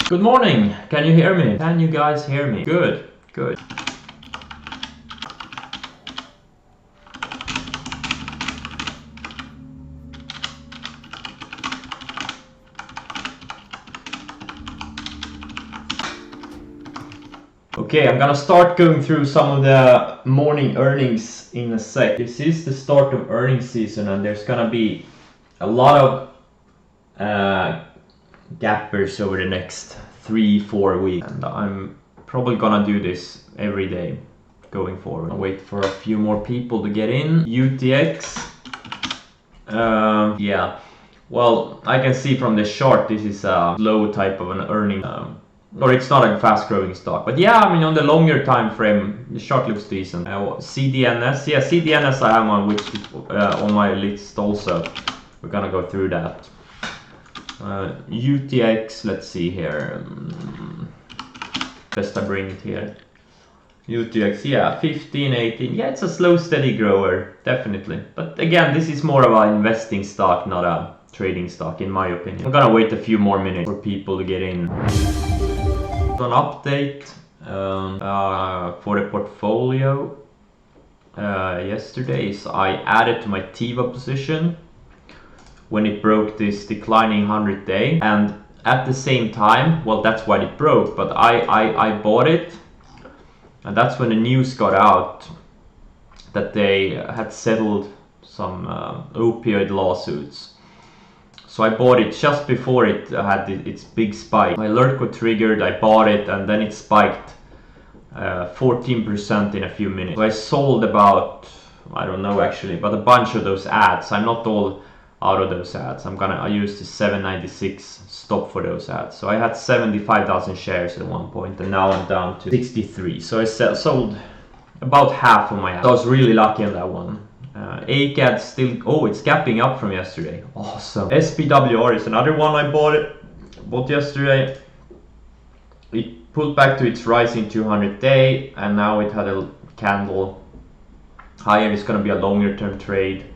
Good morning. Can you hear me? Can you guys hear me? Good, good. Okay, I'm gonna start going through some of the morning earnings in a sec. This is the start of earnings season and there's gonna be a lot of gappers over the next 3-4 weeks, and I'm probably gonna do this every day going forward. I'll wait for a few more people to get in. UTX, yeah, well, I can see from the chart this is a low type of an earning, or it's not a fast growing stock, but yeah, I mean on the longer time frame the chart looks decent. CDNS, yeah, CDNS I have on which on my list also. We're gonna go through that. UTX, let's see here. Best I bring it here. UTX, yeah, 15, 18. Yeah, it's a slow, steady grower, definitely. But again, this is more of an investing stock, not a trading stock, in my opinion. I'm gonna wait a few more minutes for people to get in. An update for the portfolio yesterday is I added to my TIVA position when it broke this declining 100-day, and at the same time, well, that's why it broke, but I bought it, and that's when the news got out that they had settled some opioid lawsuits. So I bought it just before it had its big spike. My alert got triggered, I bought it, and then it spiked 14% in a few minutes. So I sold about, I don't know actually, but a bunch of those ads. I'm not all out of those ads. I used the 796 stop for those ads. So I had 75,000 shares at one point, and now I'm down to 63. So I sold about half of my ads. I was really lucky on that one. ACAD still, oh, it's gapping up from yesterday. Awesome. SPWR is another one I bought yesterday. It pulled back to its rising 200-day, and now it had a candle higher. It's gonna be a longer term trade.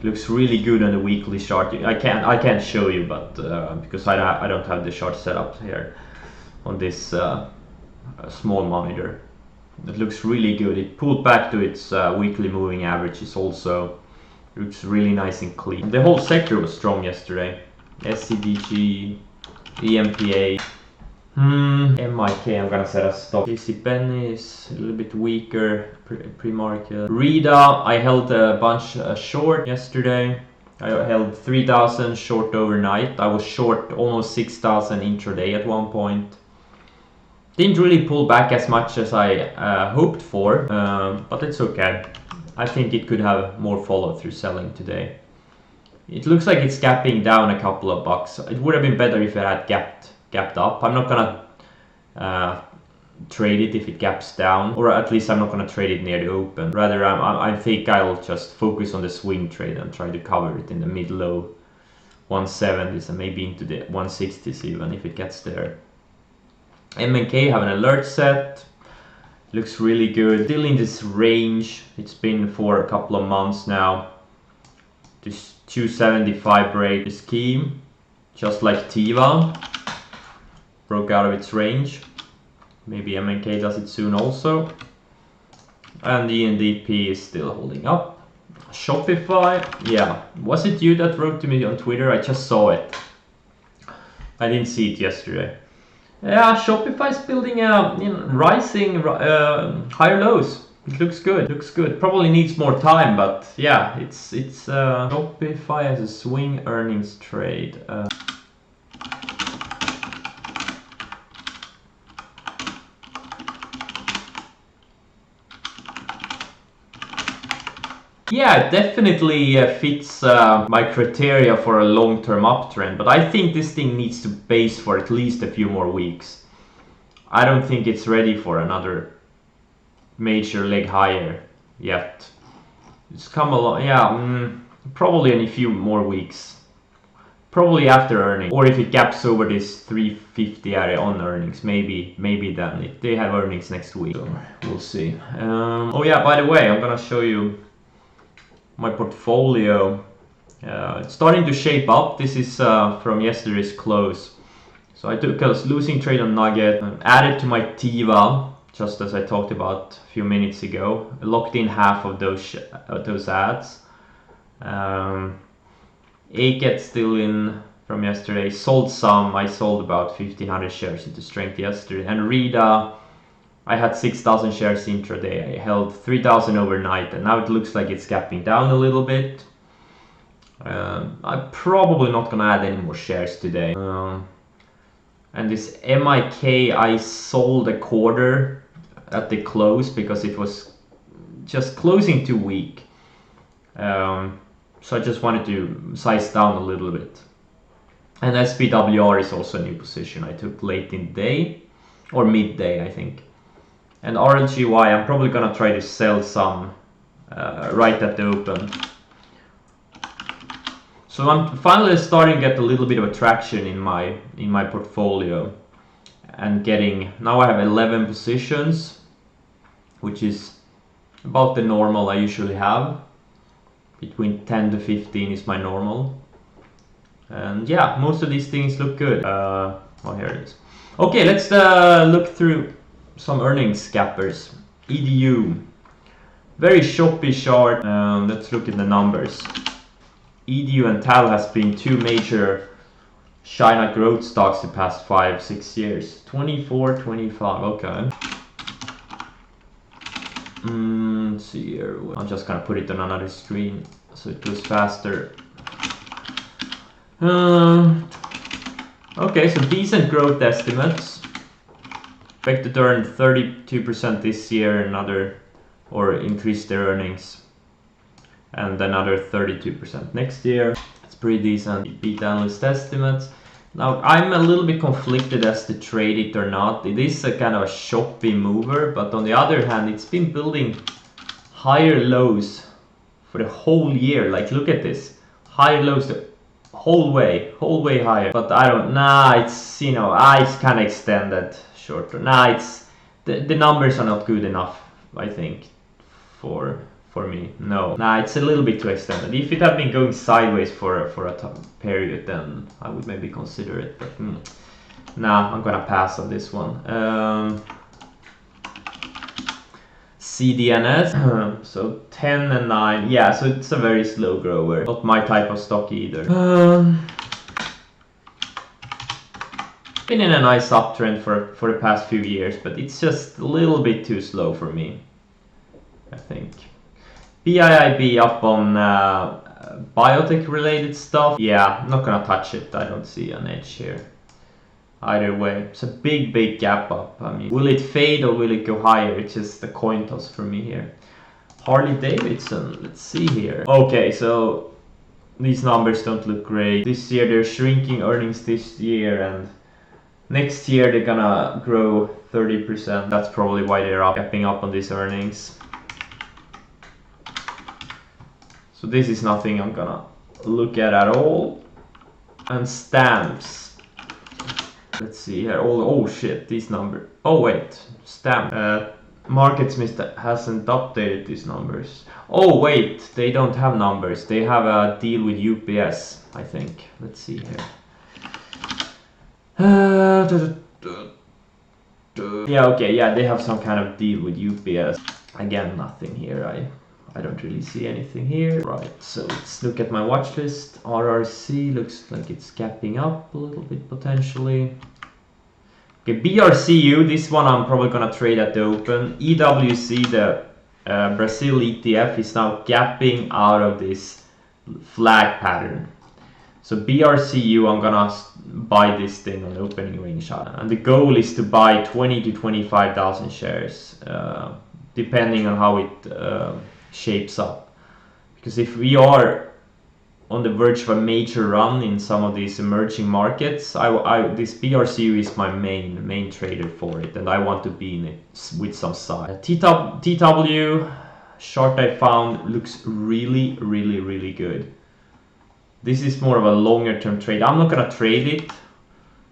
Looks really good on the weekly chart. I can't show you, but because I don't have the chart set up here on this small monitor. It looks really good. It pulled back to its weekly moving averages also. Looks really nice and clean. The whole sector was strong yesterday. SCDG, EMPA, MIK, I'm gonna set a stop. JCPenney is a little bit weaker pre-market. Rita, I held a bunch short yesterday. I held 3,000 short overnight. I was short almost 6,000 intraday at one point. Didn't really pull back as much as I hoped for, but it's okay. I think it could have more follow through selling today. It looks like it's gapping down a couple of bucks. It would have been better if it had gapped up. I'm not gonna trade it if it gaps down, or at least I'm not gonna trade it near the open. Rather, I think I'll just focus on the swing trade and try to cover it in the mid-low 170s and maybe into the 160s even if it gets there. MNK have an alert set. Looks really good. Still in this range. It's been for a couple of months now. This 275 break is key, just like TIVA. Broke out of its range. Maybe MNK does it soon also. And the NDP is still holding up. Shopify, yeah. Was it you that wrote to me on Twitter? I just saw it. I didn't see it yesterday. Yeah, Shopify's building a rising higher lows. It looks good. Looks good. Probably needs more time, but yeah, it's Shopify as a swing earnings trade. Yeah, it definitely fits my criteria for a long-term uptrend, but I think this thing needs to base for at least a few more weeks. I don't think it's ready for another major leg higher yet. It's come along, yeah, probably in a few more weeks. Probably after earnings, or if it gaps over this 350 area on earnings, maybe then. If they have earnings next week, so we'll see. Oh yeah, by the way, I'm gonna show you my portfolio. It's starting to shape up. This is from yesterday's close. So I took a losing trade on Nugget, added to my Tiva, just as I talked about a few minutes ago. I locked in half of those ads. ACAT still in from yesterday. Sold some. I sold about 1,500 shares into strength yesterday. And Rida, I had 6,000 shares intraday. I held 3,000 overnight, and now it looks like it's gapping down a little bit. I'm probably not gonna add any more shares today. And this MIK, I sold a quarter at the close because it was just closing too weak. So I just wanted to size down a little bit. And SPWR is also a new position I took late in the day, or midday I think. And RLGY, I'm probably gonna try to sell some right at the open. So I'm finally starting to get a little bit of traction in my portfolio, and now I have 11 positions, which is about the normal I usually have. Between 10 to 15 is my normal. And yeah, most of these things look good. Oh, here it is. Okay, let's look through some earnings gappers. EDU, very choppy chart. Let's look at the numbers. EDU and TAL has been two major China growth stocks the past 5-6 years. 24, 25, okay. Let's see here. I'm just gonna put it on another screen so it goes faster. Okay, so decent growth estimates. Expected to earn 32% this year, or increase their earnings, and another 32% next year. It's pretty decent. Beat analyst estimates. Now I'm a little bit conflicted as to trade it or not. It is a kind of a choppy mover, but on the other hand, it's been building higher lows for the whole year. Like, look at this, higher lows the whole way higher. But I don't, it's, it's kind of extended shorter. It's the numbers are not good enough, I think, for me. It's a little bit too extended. If it had been going sideways for a period, then I would maybe consider it, but I'm gonna pass on this one. CDNS, so 10 and 9, yeah, so it's a very slow grower, not my type of stock either. Been in a nice uptrend for the past few years, but it's just a little bit too slow for me, I think. BIIB up on biotech related stuff. Yeah, I'm not gonna touch it. I don't see an edge here. Either way, it's a big gap up. I mean, will it fade or will it go higher? It's just a coin toss for me here. Harley Davidson, let's see here. Okay, so these numbers don't look great. This year they're shrinking earnings this year, and next year they're gonna grow 30%. That's probably why they're gapping up on these earnings. So this is nothing I'm gonna look at all. And stamps. Let's see here. Oh shit, these numbers. Oh wait, stamp. MarketSmith hasn't updated these numbers. Oh wait, they don't have numbers. They have a deal with UPS, I think. Let's see here. Yeah, okay, yeah, they have some kind of deal with UPS. Again, nothing here. I don't really see anything here. Right, so let's look at my watch list. RRC looks like it's gapping up a little bit potentially. Okay, BRCU, this one I'm probably gonna trade at the open. EWC, the Brazil ETF, is now gapping out of this flag pattern. So BRCU, I'm gonna buy this thing on the opening ring shot. And the goal is to buy 20 to 25,000 shares, depending on how it shapes up, because if we are on the verge of a major run in some of these emerging markets, this BRCU is my main trader for it, and I want to be in it with some size. TW chart I found looks really good. This is more of a longer term trade. I'm not gonna trade it,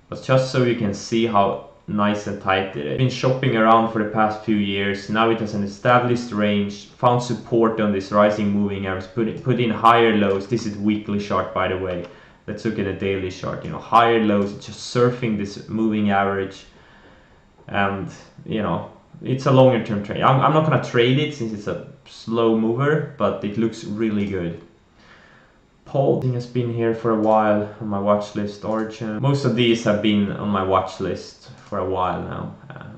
but just so you can see how nice and tight it is. Been shopping around for the past few years. Now it has an established range, found support on this rising moving average, put in higher lows. This is weekly chart, by the way. Let's look at a daily chart. You know, higher lows, it's just surfing this moving average, and you know, it's a longer term trade. I'm not gonna trade it since it's a slow mover, but it looks really good. Paul has been here for a while on my watch list. Origin, most of these have been on my watch list for a while now.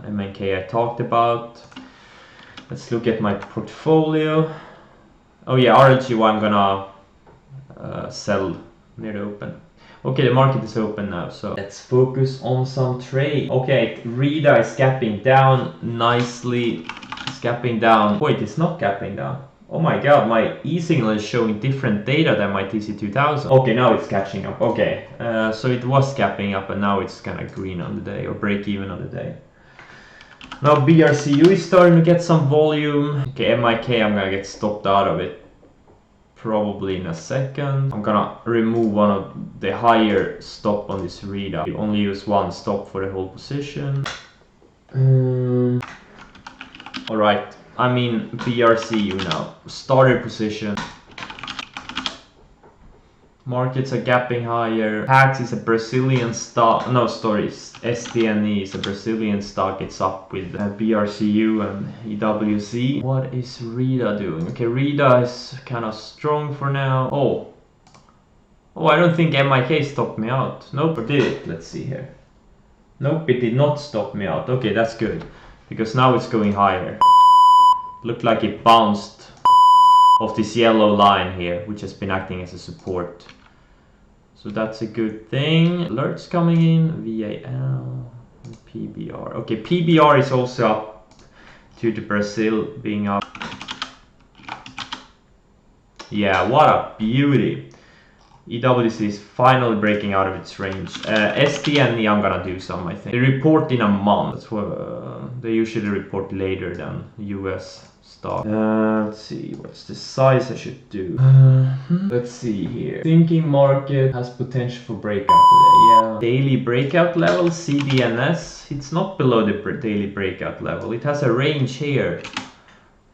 MNK I talked about. Let's look at my portfolio. Oh yeah, RLG I'm gonna sell near the open. Okay, the market is open now, so let's focus on some trade. Okay, RIDA is gapping down nicely. It's gapping down. Wait, it's not gapping down. Oh my god, my E-signal is showing different data than my TC2000. Okay, now it's catching up. Okay, so it was gapping up and now it's kind of green on the day, or break even on the day. Now BRCU is starting to get some volume. Okay, MIK, I'm gonna get stopped out of it probably in a second. I'm gonna remove one of the higher stop on this RIDA. You only use one stop for the whole position. Alright, I'm in BRCU now. Starter position. Markets are gapping higher. PAX is a Brazilian stock. No, sorry, STNE is a Brazilian stock. It's up with BRCU and EWZ. What is RIDA doing? Okay, RIDA is kind of strong for now. Oh, I don't think MIK stopped me out. Nope, or did it? Let's see here. Nope, it did not stop me out. Okay, that's good, because now it's going higher. Looked like it bounced of this yellow line here, which has been acting as a support. So that's a good thing. Alerts coming in, VAL, and PBR. Okay, PBR is also up due to Brazil being up. Yeah, what a beauty. EWC is finally breaking out of its range. STNE I'm gonna do some, I think. They report in a month. That's what they usually report later than US stock. Let's see, what's the size I should do? Let's see here. Thinking market has potential for breakout today. Yeah. Daily breakout level, CDNS. It's not below the daily breakout level. It has a range here.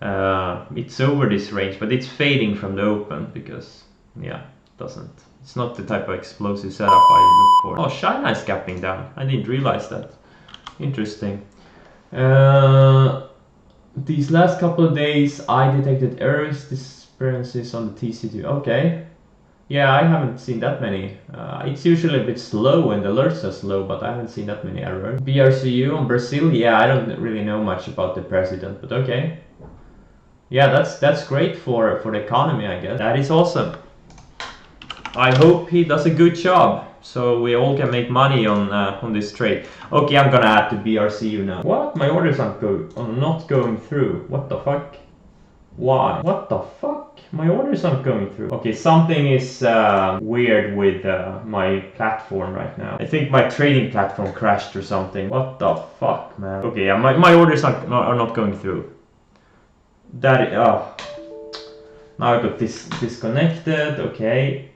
It's over this range, but it's fading from the open because, yeah, it's not the type of explosive setup I look for. Oh, China is gapping down. I didn't realize that. Interesting. These last couple of days I detected errors, disappearances on the TC2. Okay. Yeah, I haven't seen that many. It's usually a bit slow when the alerts are slow, but I haven't seen that many errors. BRCU on Brazil. Yeah, I don't really know much about the president, but okay. Yeah, that's great for the economy, I guess. That is awesome. I hope he does a good job, so we all can make money on this trade. Okay, I'm gonna add to BRCU now. What? My orders are not going through. What the fuck? Why? What the fuck? My orders aren't going through. Okay, something is weird with my platform right now. I think my trading platform crashed or something. What the fuck, man? Okay, yeah, my orders are not going through. That now I got this disconnected. Okay.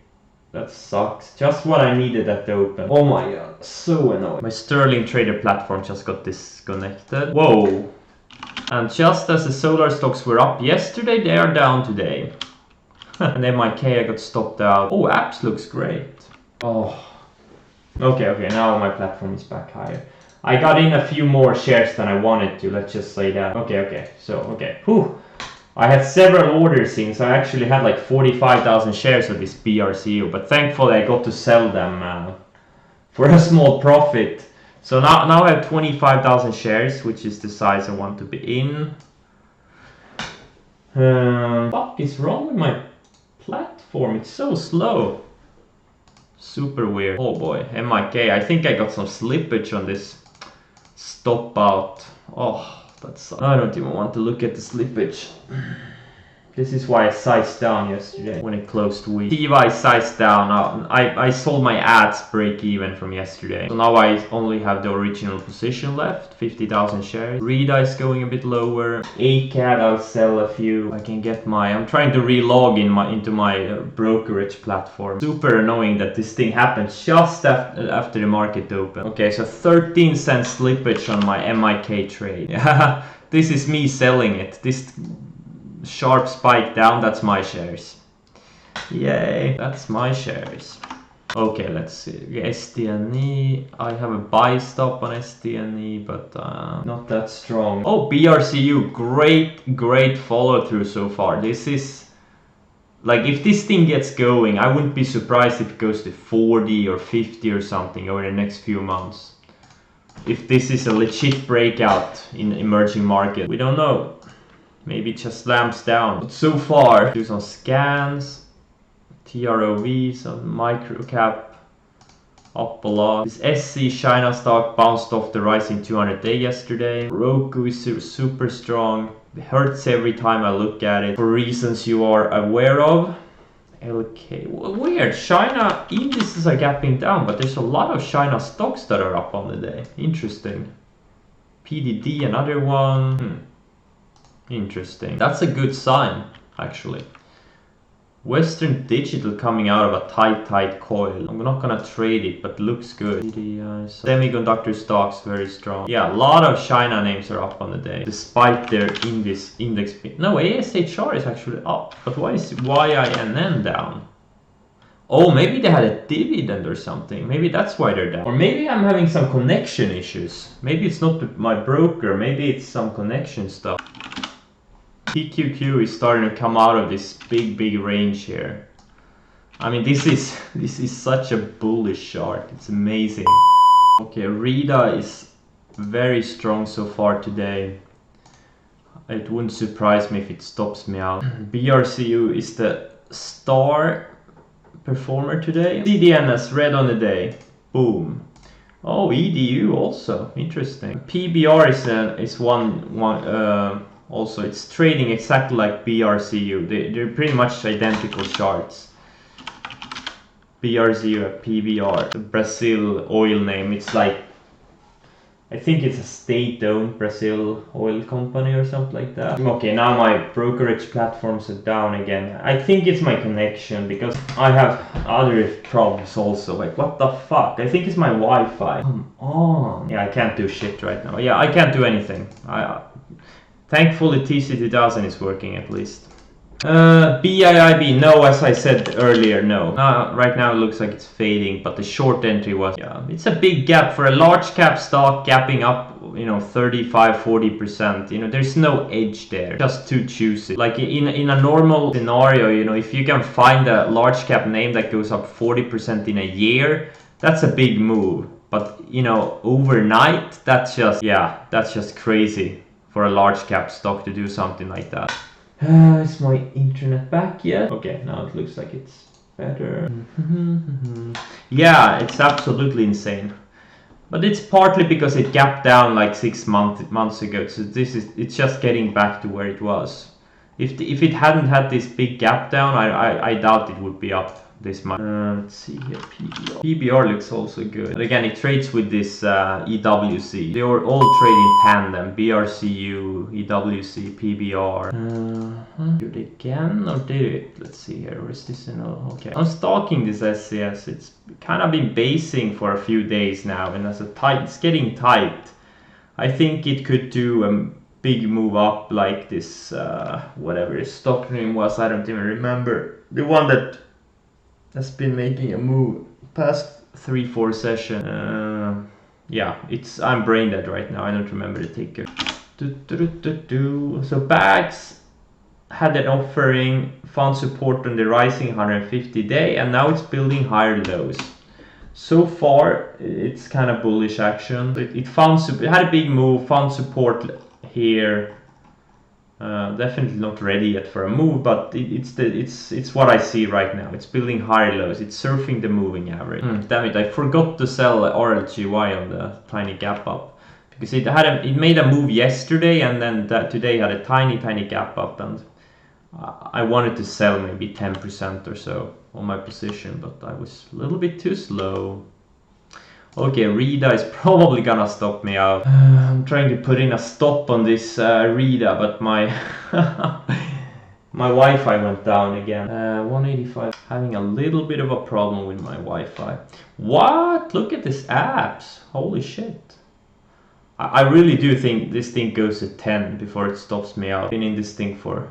That sucks. Just what I needed at the open. Oh my god, so annoying. My Sterling Trader platform just got disconnected. Whoa. And just as the solar stocks were up yesterday, they are down today. And MIK I got stopped out. Oh, apps looks great. Oh. Okay, now my platform is back higher. I got in a few more shares than I wanted to, let's just say that. Okay. Whew. I had several orders in, so I actually had like 45,000 shares of this BRCU, but thankfully I got to sell them for a small profit. So now I have 25,000 shares, which is the size I want to be in. What is wrong with my platform? It's so slow. Super weird. Oh boy, MIK. I think I got some slippage on this stop out. Oh. I don't even want to look at the slippage. This is why I sized down yesterday when it closed weak. Tiva is sized down. I sold my ads break even from yesterday. So now I only have the original position left, 50,000 shares. RIDA is going a bit lower. ACAD I'll sell a few. I can get I'm trying to relog into my brokerage platform. Super annoying that this thing happens just after the market open. Okay, so 13 cents slippage on my MIK trade. Yeah, this is me selling it. This sharp spike down, that's my shares. Yay, that's my shares. Okay, let's see. STNE. I have a buy stop on STNE, but not that strong. Oh, BRCU. Great follow through so far. This is like, if this thing gets going, I wouldn't be surprised if it goes to 40 or 50 or something over the next few months. If this is a legit breakout in emerging market, we don't know. Maybe it just slams down. But so far, do some scans, TROV, some micro cap, up a lot. This SC China stock bounced off the rising 200-day yesterday. Roku is super strong. It hurts every time I look at it for reasons you are aware of. LK, weird. China indices are gapping down, but there's a lot of China stocks that are up on the day. Interesting. PDD, another one. Interesting. That's a good sign, actually. Western Digital coming out of a tight coil. I'm not gonna trade it, but looks good. Semiconductor stocks very strong. Yeah, a lot of China names are up on the day, despite their index. No, ASHR is actually up, but why is YINN down? Oh, maybe they had a dividend or something. Maybe that's why they're down. Or maybe I'm having some connection issues. Maybe it's not my broker. Maybe it's some connection stuff. TQQ is starting to come out of this big range here. I mean, this is such a bullish chart. It's amazing. Okay, RIDA is very strong so far today. It wouldn't surprise me if it stops me out. BRCU is the star performer today. CDNS red on the day. Boom. Oh, EDU also interesting. PBR is one. Also, it's trading exactly like BRCU. They're pretty much identical charts. BRCU at PBR. The Brazil oil name. It's like, I think it's a state-owned Brazil oil company or something like that. Okay, now my brokerage platforms are down again. I think it's my connection because I have other problems also. Like, what the fuck? I think it's my Wi-Fi. Come on. Yeah, I can't do shit right now. Yeah, I can't do anything. Thankfully, TC2000 is working at least. BIIB, no, as I said earlier, no. Right now it looks like it's fading, but the short entry was, yeah, it's a big gap for a large cap stock gapping up, 35-40%. There's no edge there, just too choosy. Like in a normal scenario, if you can find a large cap name that goes up 40% in a year, that's a big move. But, overnight, that's just crazy for a large cap stock to do something like that. Is my internet back yet? Okay, now it looks like it's better. Yeah, it's absolutely insane. But it's partly because it gapped down like 6 months ago. So it's just getting back to where it was. If it hadn't had this big gap down, I doubt it would be up this much. Let's see here, PBR. PBR looks also good. But again, it trades with this EWC. They are all trading tandem. BRCU, EWC, PBR. Did it again or did it? Let's see here. Where is this? Okay. I'm stalking this SCS. It's kind of been basing for a few days now, and it's getting tight. I think it could do a big move up like this. Whatever the stock name was, I don't even remember. The one that has been making a move past 3-4 session. Yeah, I'm brain dead right now. I don't remember the ticker. So bags had an offering, found support on the rising 150-day, and now it's building higher lows. So far, it's kind of bullish action. It had a big move, found support here. Definitely not ready yet for a move, but it's what I see right now. It's building higher lows. It's surfing the moving average. Damn it! I forgot to sell RLGY on the tiny gap up because it made a move yesterday, and then today had a tiny gap up, and I wanted to sell maybe 10% or so on my position, but I was a little bit too slow. Okay, RIDA is probably gonna stop me out. I'm trying to put in a stop on this RIDA, but my my Wi-Fi went down again. 185. Having a little bit of a problem with my Wi-Fi. What? Look at this apps. Holy shit. I really do think this thing goes to 10 before it stops me out. Been in this thing for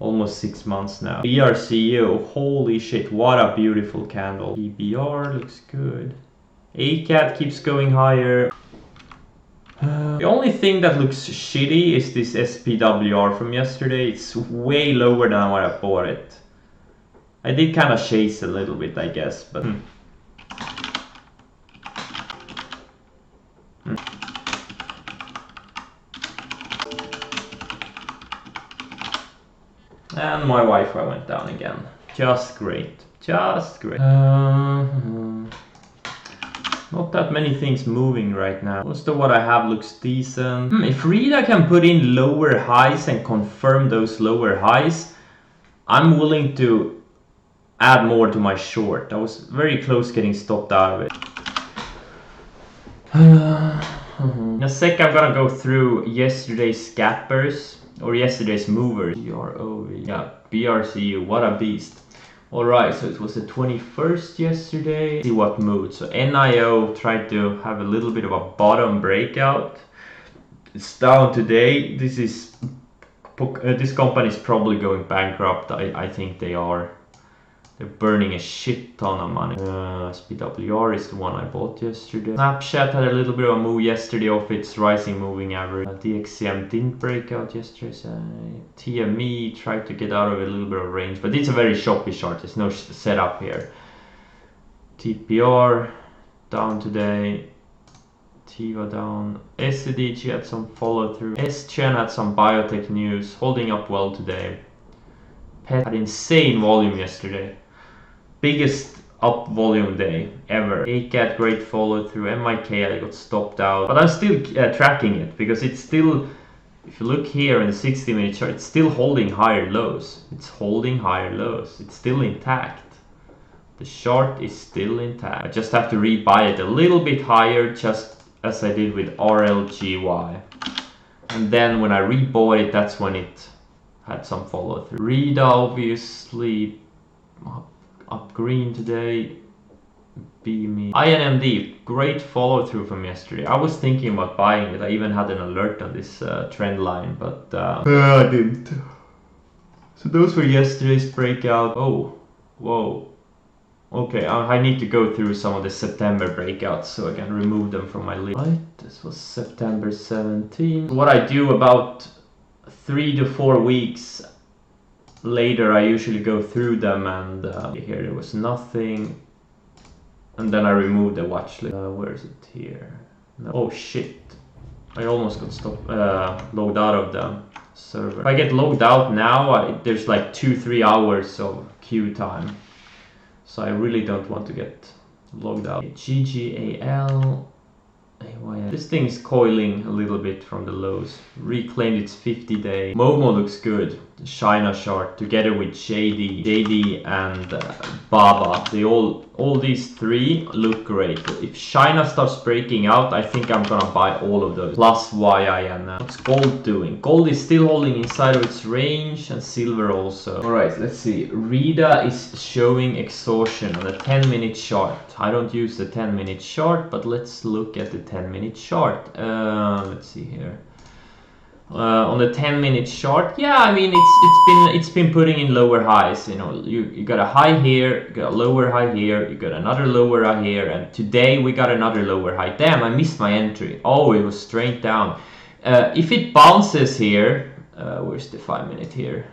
almost 6 months now. BRCU, holy shit, what a beautiful candle. EBR looks good. ACAT keeps going higher. The only thing that looks shitty is this SPWR from yesterday. It's way lower than what I bought it. I did kind of chase a little bit, I guess, but... And my Wi-Fi went down again. Just great. Just great. Not that many things moving right now. Most of what I have looks decent. If Rita can put in lower highs and confirm those lower highs, I'm willing to add more to my short. I was very close getting stopped out of it. In a sec I'm gonna go through yesterday's scappers or yesterday's movers. BROV. Yeah, BRCU, what a beast. Alright, so it was the 21st yesterday. See what moved. So NIO tried to have a little bit of a bottom breakout. It's down today. This company is probably going bankrupt. I think they are. They're burning a shit ton of money. SPWR is the one I bought yesterday. Snapchat had a little bit of a move yesterday off its rising moving average. DXCM didn't break out yesterday. So TME tried to get out of a little bit of range, but it's a very choppy chart. There's no setup here. TPR down today. Tiva down. SCDG had some follow through. SCHEN had some biotech news, holding up well today. PET had insane volume yesterday. Biggest up volume day ever. ACAT great follow through. MIK I got stopped out, but I'm still tracking it because it's still, if you look here in the 60-minute chart, it's still holding higher lows. It's holding higher lows. It's still intact. The chart is still intact. I just have to rebuy it a little bit higher, just as I did with RLGY. And then when I rebought it, that's when it had some follow through. Rida obviously up green today. BME. INMD, great follow through from yesterday. I was thinking about buying it. I even had an alert on this trend line, but I didn't. So those were yesterday's breakout. Oh, whoa. Okay, I need to go through some of the September breakouts so I can remove them from my list. Right, this was September 17th. What I do about 3 to 4 weeks later, I usually go through them, and here there was nothing, and then I remove the watch list. Where is it here? No. Oh shit, I almost got stopped, logged out of the server. If I get logged out now, there's like 2-3 hours of queue time, so I really don't want to get logged out. GGAL. This thing is coiling a little bit from the lows. Reclaimed its 50-day. Momo looks good. The China chart together with JD and Baba. They all these three look great. If China starts breaking out, I think I'm gonna buy all of those. Plus YIN. What's gold doing? Gold is still holding inside of its range, and silver also. Alright, let's see. Rida is showing exhaustion on the 10-minute chart. I don't use the 10-minute chart, but let's look at the 10-minute chart. Let's see here. On the 10-minute chart, yeah, I mean it's been putting in lower highs. You know, you got a high here, you got a lower high here, you got another lower high here, and today we got another lower high. Damn, I missed my entry. Oh, it was straight down. If it bounces here, where's the 5-minute here?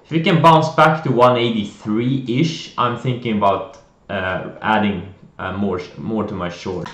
If it can bounce back to 183-ish, I'm thinking about adding more to my short.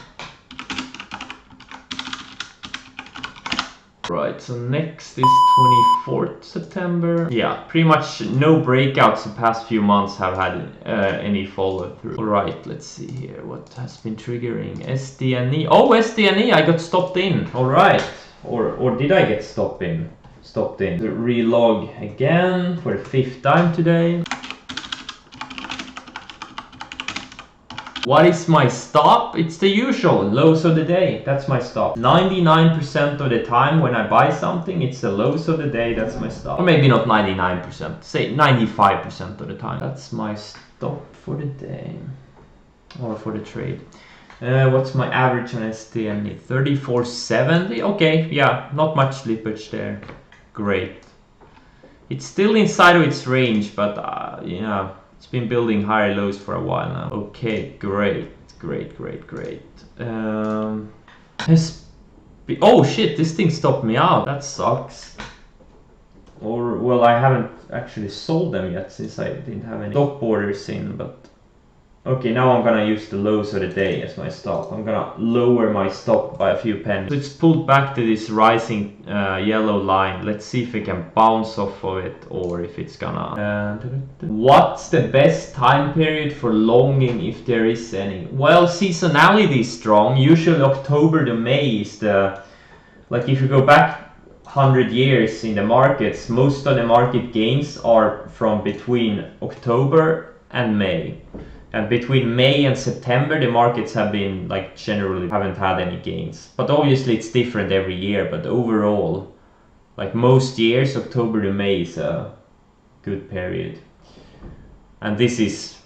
Right, so next is 24th September. Yeah, pretty much no breakouts the past few months have had any follow through. Alright, let's see here. What has been triggering? SDNE. Oh, SDNE, I got stopped in. Alright. Or did I get stopped in? Stopped in. Relog again for the 5th time today. What is my stop? It's the usual, lows of the day. That's my stop. 99% of the time when I buy something, it's the lows of the day. That's my stop. Or maybe not 99%, say 95% of the time. That's my stop for the day. Or for the trade. What's my average on STN? 34.70. Okay, yeah, not much slippage there. Great. It's still inside of its range, but yeah, it's been building higher lows for a while now. Okay, great. Oh shit, this thing stopped me out. That sucks. Or, well, I haven't actually sold them yet since I didn't have any stop orders in, but... Okay, now I'm gonna use the lows of the day as my stop. I'm gonna lower my stop by a few pennies. So it's pulled back to this rising yellow line. Let's see if it can bounce off of it or if it's gonna... What's the best time period for longing, if there is any? Well, seasonality is strong. Usually October to May is the... Like if you go back 100 years in the markets, most of the market gains are from between October and May. And between May and September, the markets have been, like, generally haven't had any gains. But obviously it's different every year, but overall, like most years, October to May is a good period. And this is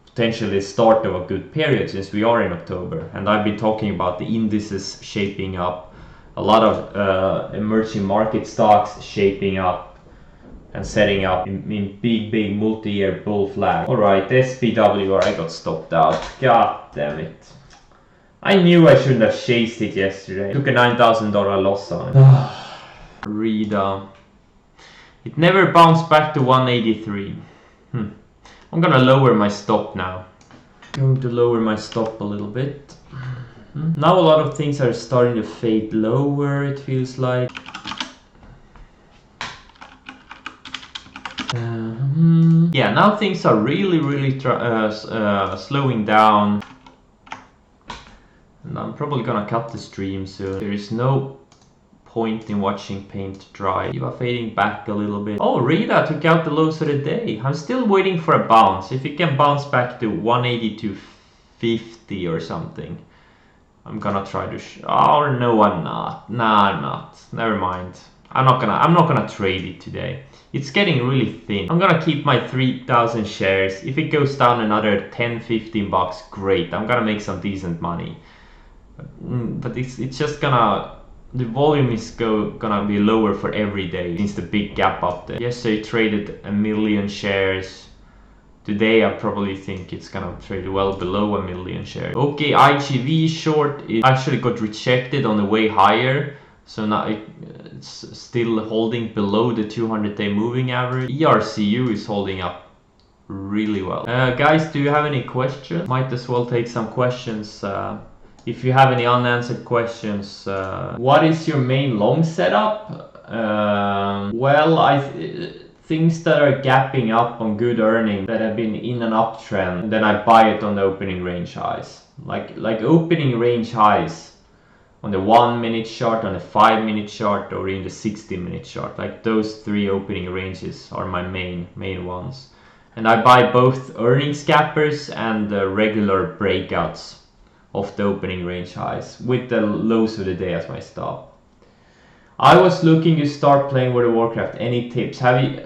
potentially the start of a good period since we are in October. And I've been talking about the indices shaping up, a lot of emerging market stocks shaping up and setting up in big multi-year bull flag. Alright, SPWR, I got stopped out. God damn it. I knew I shouldn't have chased it yesterday. Took a $9,000 loss on it. Rida. It never bounced back to 183. I'm gonna lower my stop now. Going to lower my stop a little bit. Now a lot of things are starting to fade lower, it feels like. Yeah, now things are really slowing down. And I'm probably gonna cut the stream soon. There is no point in watching paint dry. You are fading back a little bit. Oh, Rita took out the lows of the day. I'm still waiting for a bounce. If it can bounce back to 182.50 or something, I'm gonna try to oh no, I'm not. Nah, I'm not. Never mind. I'm not gonna trade it today. It's getting really thin. I'm gonna keep my 3,000 shares. If it goes down another 10-15 bucks, great. I'm gonna make some decent money. But it's just gonna... The volume is gonna be lower for every day since the big gap up there. Yesterday traded 1 million shares. Today I probably think it's gonna trade well below 1 million shares. Okay, IGV short, it actually got rejected on the way higher. So now it's still holding below the 200-day moving average. ERCU is holding up really well. Guys, do you have any questions? Might as well take some questions. If you have any unanswered questions. What is your main long setup? Well, things that are gapping up on good earnings that have been in an uptrend, and then I buy it on the opening range highs. Like opening range highs on the 1 minute chart, on the 5 minute chart, or in the 60-minute chart. Like those three opening ranges are my main ones. And I buy both earnings gappers and regular breakouts of the opening range highs with the lows of the day as my stop. I was looking to start playing World of Warcraft. Any tips? Have you?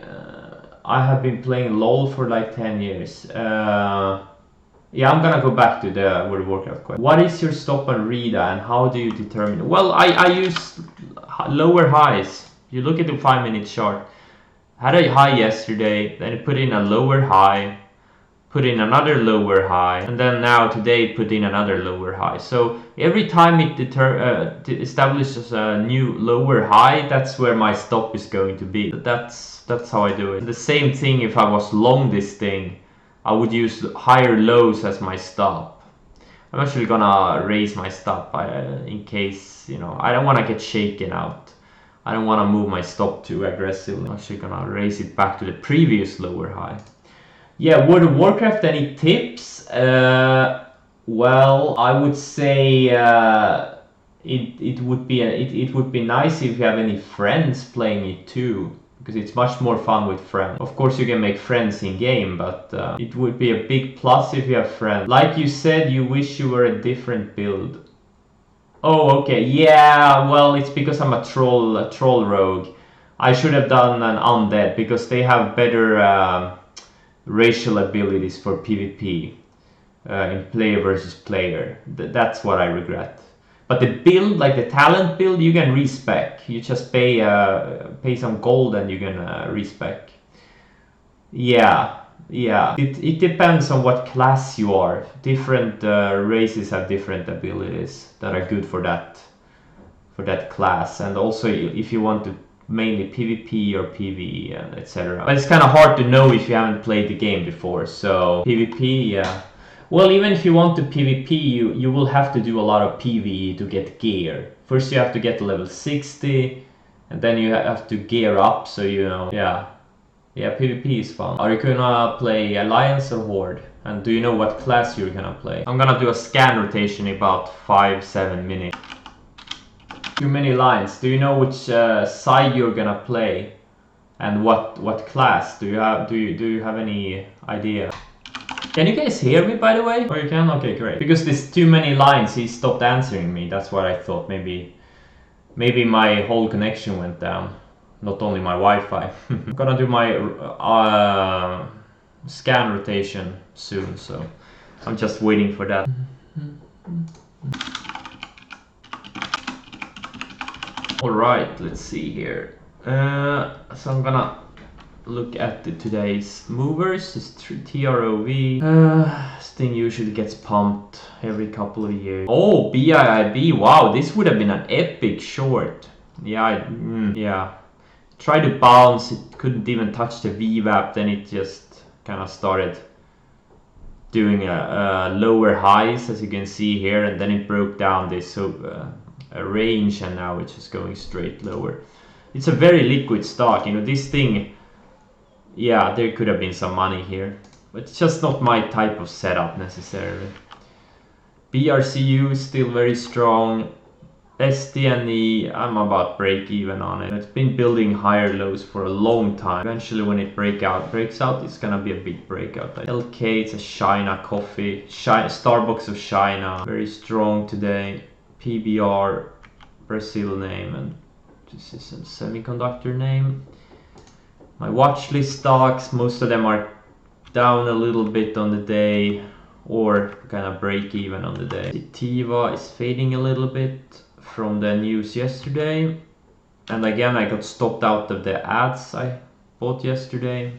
I have been playing LOL for like 10 years. Yeah, I'm gonna go back to the World of Warcraft question. What is your stop on Rida and how do you determine it? Well, I use lower highs. You look at the 5 minute chart. Had a high yesterday, then it put in a lower high, put in another lower high, and then now today put in another lower high. So every time it establishes a new lower high, that's where my stop is going to be. That's how I do it. The same thing if I was long this thing, I would use higher lows as my stop. I'm actually gonna raise my stop in case, you know, I don't want to get shaken out. I don't want to move my stop too aggressively. I'm actually gonna raise it back to the previous lower high. Yeah, World of Warcraft, any tips? Well, I would say it would be nice if you have any friends playing it too, because it's much more fun with friends. Of course you can make friends in game, but it would be a big plus if you have friends. Like you said, you wish you were a different build. Oh, okay, yeah, well, it's because I'm a troll rogue. I should have done an undead because they have better racial abilities for PvP in player versus player. That's what I regret. But the build, like the talent build, you can respec. You just pay some gold and you can respec. Yeah. It depends on what class you are. Different races have different abilities that are good for that class, and also if you want to mainly PvP or PvE and etc. But it's kind of hard to know if you haven't played the game before. So PvP, yeah. Well, even if you want to PvP, you will have to do a lot of PvE to get gear. First you have to get to level 60, and then you have to gear up, so you know, yeah, PvP is fun. Are you gonna play Alliance or Horde? And do you know what class you're gonna play? I'm gonna do a scan rotation in about 5-7 minutes. Too many lines. Do you know which side you're gonna play, and what class? Do you have any idea? Can you guys hear me, by the way? Oh, you can? Okay, great. Because there's too many lines, he stopped answering me. That's what I thought. Maybe my whole connection went down. Not only my Wi-Fi. I'm gonna do my scan rotation soon, so I'm just waiting for that. Alright, let's see here. So I'm gonna look at today's movers. This TROV. This thing usually gets pumped every couple of years. Oh, BIIB. Wow, this would have been an epic short. Yeah, yeah. Tried to bounce, it couldn't even touch the VWAP, then it just kind of started doing lower highs, as you can see here, and then it broke down this a range, and now it's just going straight lower. It's a very liquid stock, you know, this thing, yeah, there could have been some money here, but it's just not my type of setup necessarily. BRCU is still very strong. SDNE, I'm about break even on it. It's been building higher lows for a long time. Eventually when it breaks out, it's gonna be a big breakout. LK, it's a China coffee. Starbucks of China, very strong today. PBR, Brazil name, and this is a semiconductor name. My watch list stocks, most of them are down a little bit on the day, or kind of break even on the day. Tiva is fading a little bit from the news yesterday, and again I got stopped out of the ads I bought yesterday,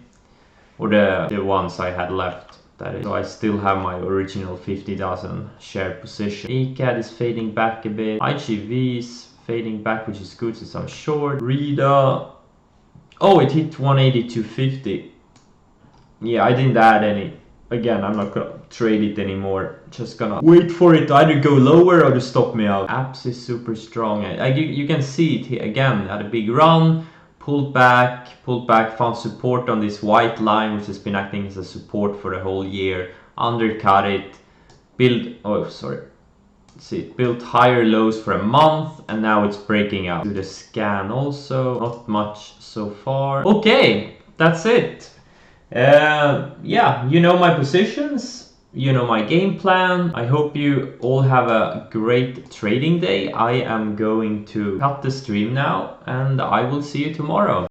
or the ones I had left, that is. So I still have my original 50,000 share position. ACAD is fading back a bit. IGV is fading back, which is good since I'm short. Rida, oh, it hit 182.50. Yeah, I didn't add any. Again, I'm not gonna trade it anymore. Just gonna wait for it to either go lower or to stop me out. Apps is super strong. You can see it here again. Had a big run, pulled back, found support on this white line, which has been acting as a support for the whole year. Undercut it, built higher lows for a month, and now it's breaking out. Do the scan also. Not much so far. Okay, that's it. Yeah, you know my positions, you know my game plan. I hope you all have a great trading day. I am going to cut the stream now, and I will see you tomorrow.